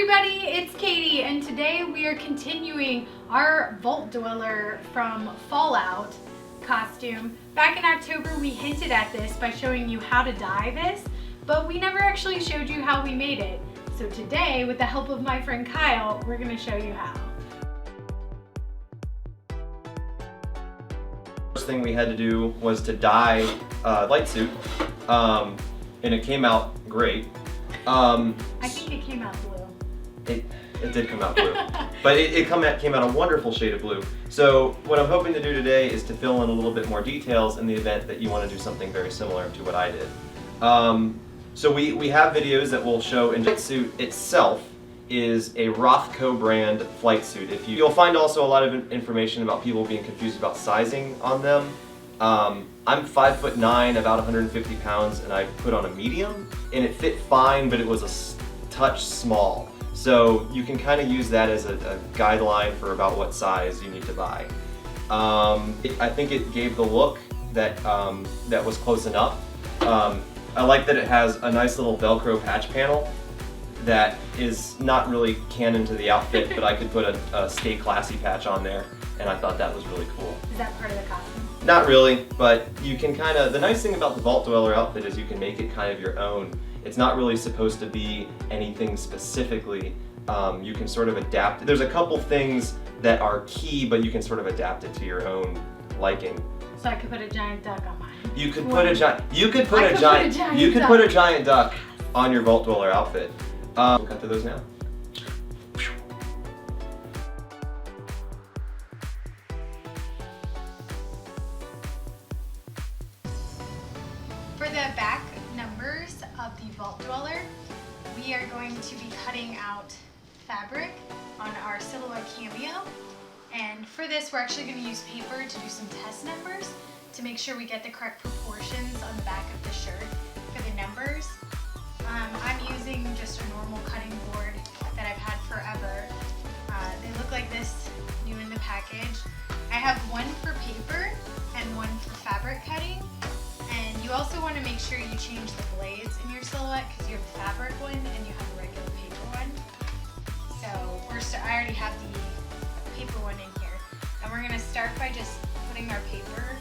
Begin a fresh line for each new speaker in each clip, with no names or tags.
everybody, it's Katie, and today we are continuing our Vault Dweller from Fallout costume. Back in October we hinted at this by showing you how to dye this, but we never actually showed you how we made it. So today, with the help of my friend Kyle, we're going to show you how.
First thing we had to do was to dye light suit, and it came out great.
I think it came out blue.
It did come out blue, but it came out a wonderful shade of blue. So what I'm hoping to do today is to fill in a little bit more details in the event that you want to do something very similar to what I did. So we have videos that will show, and the suit itself is a Rothco brand flight suit. You'll find also a lot of information about people being confused about sizing on them. I'm 5'9", about 150 pounds, and I put on a medium, and it fit fine, but it was a touch small. So you can kind of use that as a guideline for about what size you need to buy. I think it gave the look that that was close enough. I like that it has a nice little Velcro patch panel that is not really canon to the outfit, but I could put a Stay Classy patch on there, and I thought that was really cool.
Is that part of the costume?
Not really, but you can kind of, the nice thing about the Vault Dweller outfit is you can make it kind of your own. It's not really supposed to be anything specifically. You can sort of adapt. There's a couple things that are key, but you can sort of adapt it to your own liking.
So I could put a giant duck on mine.
You could put a giant duck on your Vault Dweller outfit. We'll cut to those now.
For the back numbers of the Vault Dweller, we are going to be cutting out fabric on our silhouette cameo. And for this, we're actually going to use paper to do some test numbers to make sure we get the correct proportions on the back of the shirt for the numbers. I'm using just a normal cutting board that I've had forever. They look like this, new in the package. I have one for paper and one for fabric cutting. And you also want to make sure you change the blades in your silhouette because you have a fabric one and you have a regular paper one. So I already have the paper one in here. And we're going to start by just putting our paper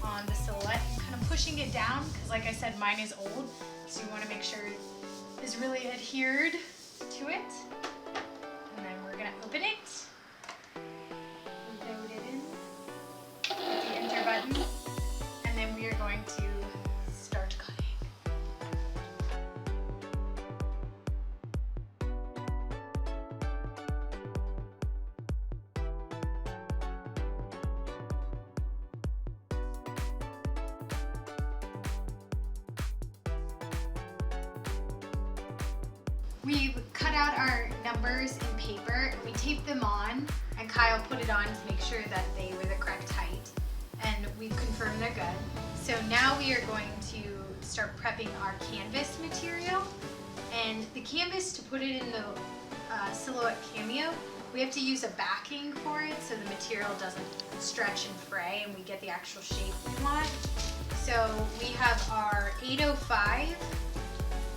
on the silhouette and kind of pushing it down because, like I said, mine is old. So you want to make sure it's really adhered to it. And then we're going to open it. Load it in. Hit the enter button. And then we are going to start cutting. We cut out our numbers in paper and we taped them on, and Kyle put it on to make sure that they were the correct height, and we confirmed they're good. So now we are going to start prepping our canvas material, and the canvas, to put it in the silhouette cameo, we have to use a backing for it so the material doesn't stretch and fray and we get the actual shape we want. So we have our 805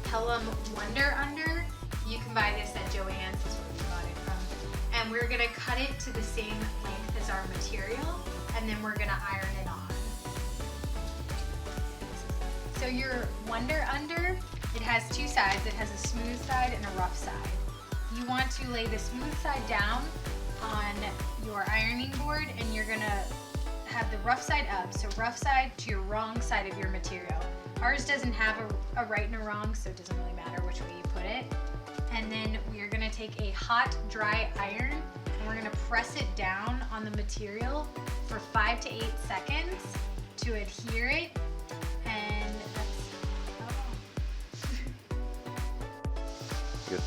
Pelham Wonder Under. You can buy this at Joann's, that's where we got it from. And we're gonna cut it to the same length as our material, and then we're gonna iron it on. So your Wonder Under, it has two sides. It has a smooth side and a rough side. You want to lay the smooth side down on your ironing board, and you're gonna have the rough side up, so rough side to your wrong side of your material. Ours doesn't have a right and a wrong, so it doesn't really matter which way you put it. And then we are gonna take a hot, dry iron, and we're gonna press it down on the material for 5 to 8 seconds to adhere it. And that's
Good.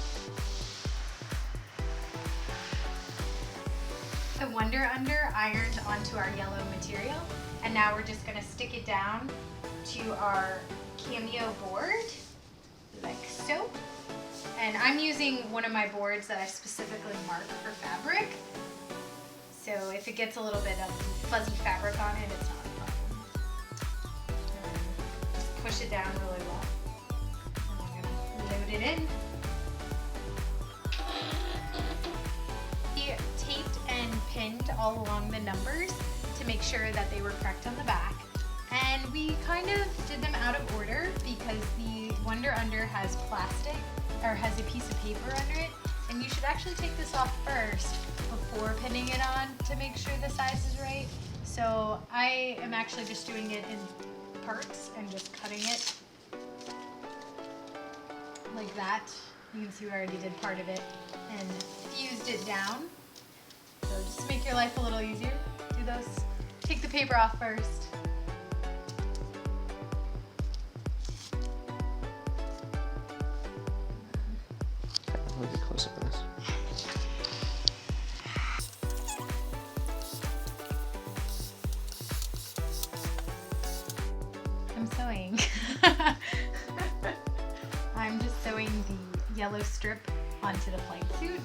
the Wonder Under ironed onto our yellow material. And now we're just gonna stick it down to our cameo board, like so. And I'm using one of my boards that I specifically marked for fabric. So if it gets a little bit of fuzzy fabric on it, it's not a problem. Just push it down really well. And we're gonna load it in. all along the numbers to make sure that they were correct on the back. And we kind of did them out of order because the Wonder Under has plastic, or has a piece of paper under it, and you should actually take this off first before pinning it on to make sure the size is right. So I am actually just doing it in parts and just cutting it like that. You can see we already did part of it and fused it down. So just to make your life a little easier, do those. Take the paper off first.
Let me get close up on this.
I'm sewing. I'm just sewing the yellow strip onto the flight suit.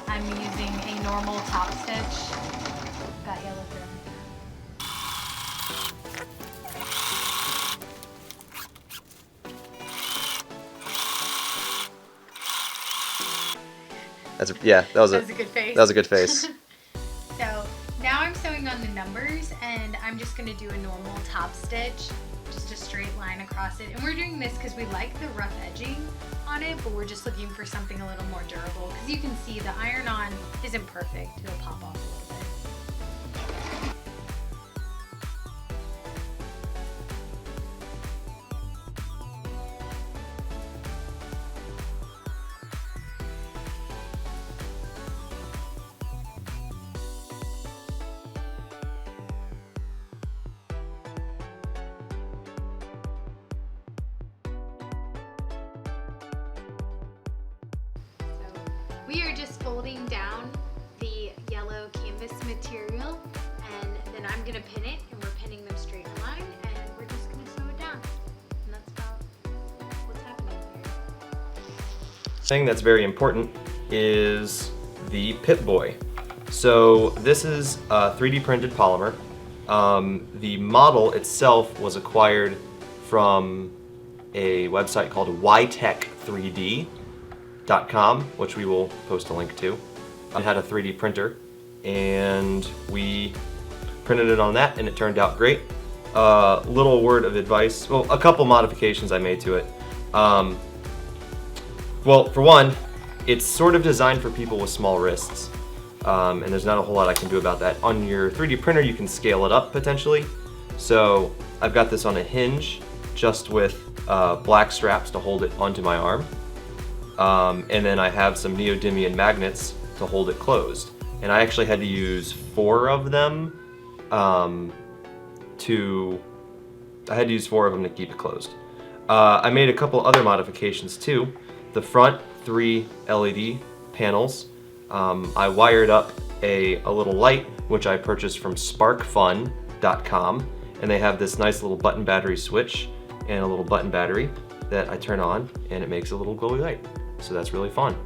I'm using a normal top stitch. Got yellow thread.
That was
a good face.
That was a good face.
So now I'm sewing on the numbers, and I'm just going to do a normal top stitch, just a straight line across it. And we're doing this because we like the rough edging on it, but we're just looking for something a little more durable, because you can see the iron-on isn't perfect. It'll pop off a little bit. We are just folding down the yellow canvas material, and then I'm gonna pin it, and we're pinning them straight in a line, and we're just gonna sew it down. And that's about what's happening here.
Thing that's very important is the Pip-Boy. So this is a 3D printed polymer. The model itself was acquired from a website called ytech3d.com, which we will post a link to. It had a 3D printer, and we printed it on that, and it turned out great. Little word of advice, well, a couple modifications I made to it. Well, for one, it's sort of designed for people with small wrists, and there's not a whole lot I can do about that. On your 3D printer, you can scale it up potentially. So I've got this on a hinge, just with black straps to hold it onto my arm. And then I have some neodymium magnets to hold it closed. And I actually had to use 4 of them to keep it closed. I made a couple other modifications too. The front 3 LED panels, I wired up a little light, which I purchased from sparkfun.com, and they have this nice little button battery switch and a little button battery that I turn on, and it makes a little glowy light. So that's really fun.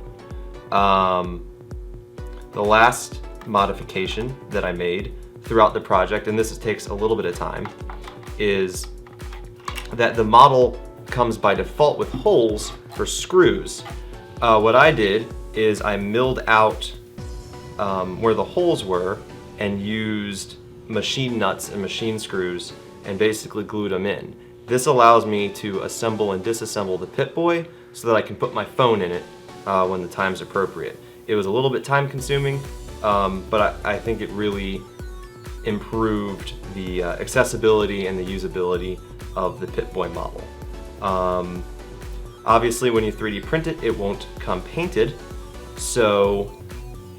The last modification that I made throughout the project, and this takes a little bit of time, is that the model comes by default with holes for screws. What I did is I milled out where the holes were and used machine nuts and machine screws and basically glued them in. This allows me to assemble and disassemble the Pip-Boy so that I can put my phone in it when the time's appropriate. It was a little bit time consuming, but I think it really improved the accessibility and the usability of the Pip-Boy model. Obviously when you 3D print it, it won't come painted, so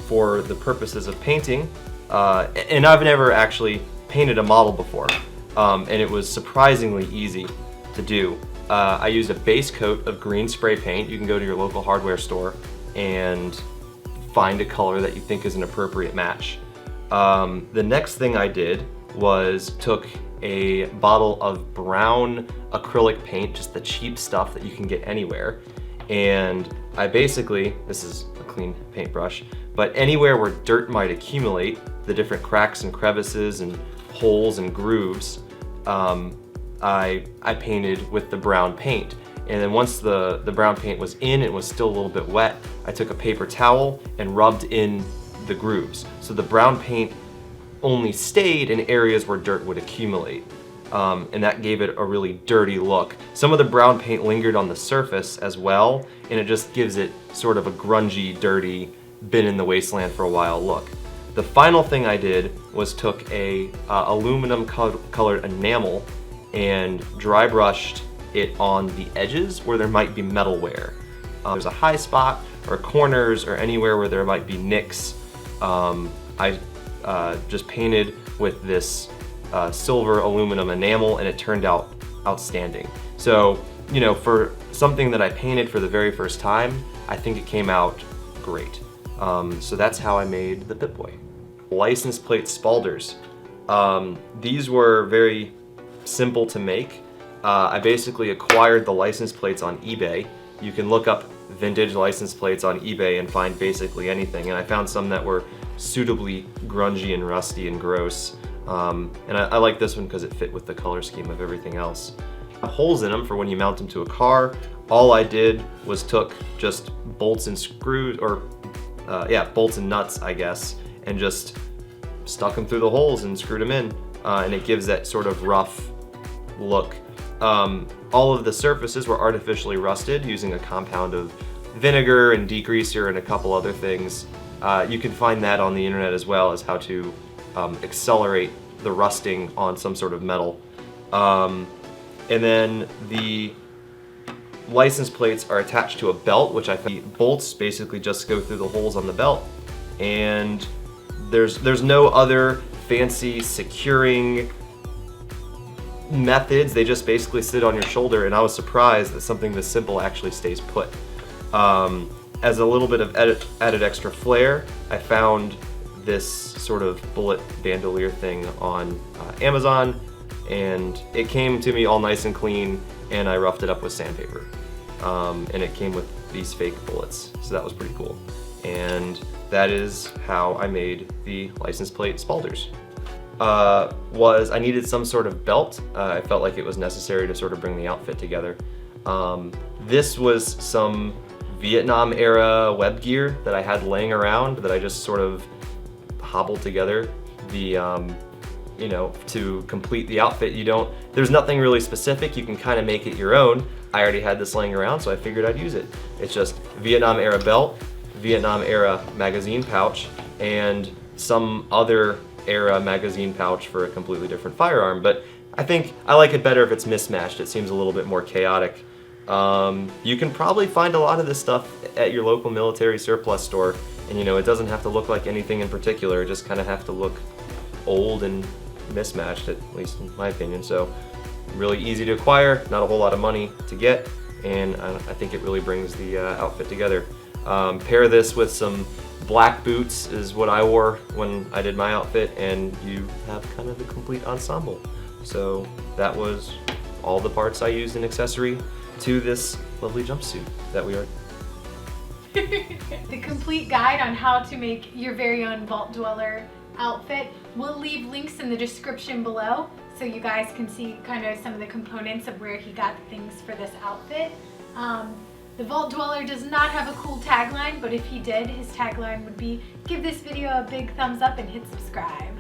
for the purposes of painting, and I've never actually painted a model before, and it was surprisingly easy to do. I used a base coat of green spray paint. You can go to your local hardware store and find a color that you think is an appropriate match. The next thing I did was took a bottle of brown acrylic paint, just the cheap stuff that you can get anywhere, and I basically, this is a clean paintbrush, but anywhere where dirt might accumulate, the different cracks and crevices and holes and grooves, I painted with the brown paint. And then once the brown paint was in, it was still a little bit wet, I took a paper towel and rubbed in the grooves. So the brown paint only stayed in areas where dirt would accumulate. And that gave it a really dirty look. Some of the brown paint lingered on the surface as well, and it just gives it sort of a grungy, dirty, been in the wasteland for a while look. The final thing I did was took a aluminum colored enamel and dry brushed it on the edges where there might be metal wear. There's a high spot or corners or anywhere where there might be nicks. I just painted with this silver aluminum enamel, and it turned out outstanding. So, you know, for something that I painted for the very first time, I think it came out great. So that's how I made the Pip-Boy. License plate spalders. These were very simple to make. I basically acquired the license plates on eBay. You can look up vintage license plates on eBay and find basically anything, and I found some that were suitably grungy and rusty and gross. And I like this one because it fit with the color scheme of everything else. Holes in them for when you mount them to a car. All I did was took just bolts and screws, or bolts and nuts, I guess, and just stuck them through the holes and screwed them in, and it gives that sort of rough look. All of the surfaces were artificially rusted using a compound of vinegar and degreaser and a couple other things. You can find that on the internet as well as how to accelerate the rusting on some sort of metal. And then the license plates are attached to a belt, which I found. The bolts basically just go through the holes on the belt, and there's no other fancy securing methods. They just basically sit on your shoulder, and I was surprised that something this simple actually stays put. As a little bit of added extra flair, I found this sort of bullet bandolier thing on Amazon, and it came to me all nice and clean, and I roughed it up with sandpaper. And it came with these fake bullets, so that was pretty cool. And that is how I made the license plate spalders. I needed some sort of belt. I felt like it was necessary to sort of bring the outfit together. This was some Vietnam era web gear that I had laying around that I just sort of hobbled together. You know, to complete the outfit, there's nothing really specific. You can kind of make it your own. I already had this laying around, so I figured I'd use it. It's just Vietnam era belt, Vietnam era magazine pouch, and some other era magazine pouch for a completely different firearm. But I think I like it better if it's mismatched. It seems a little bit more chaotic. You can probably find a lot of this stuff at your local military surplus store, and you know, it doesn't have to look like anything in particular. It just kind of have to look old and mismatched, at least in my opinion. So really easy to acquire, not a whole lot of money to get, and I think it really brings the outfit together. Pair this with some black boots is what I wore when I did my outfit, and you have kind of the complete ensemble. So that was all the parts I used in accessory to this lovely jumpsuit that we are.
The complete guide on how to make your very own Vault Dweller outfit. We'll leave links in the description below so you guys can see kind of some of the components of where he got the things for this outfit. The Vault Dweller does not have a cool tagline, but if he did, his tagline would be, give this video a big thumbs up and hit subscribe.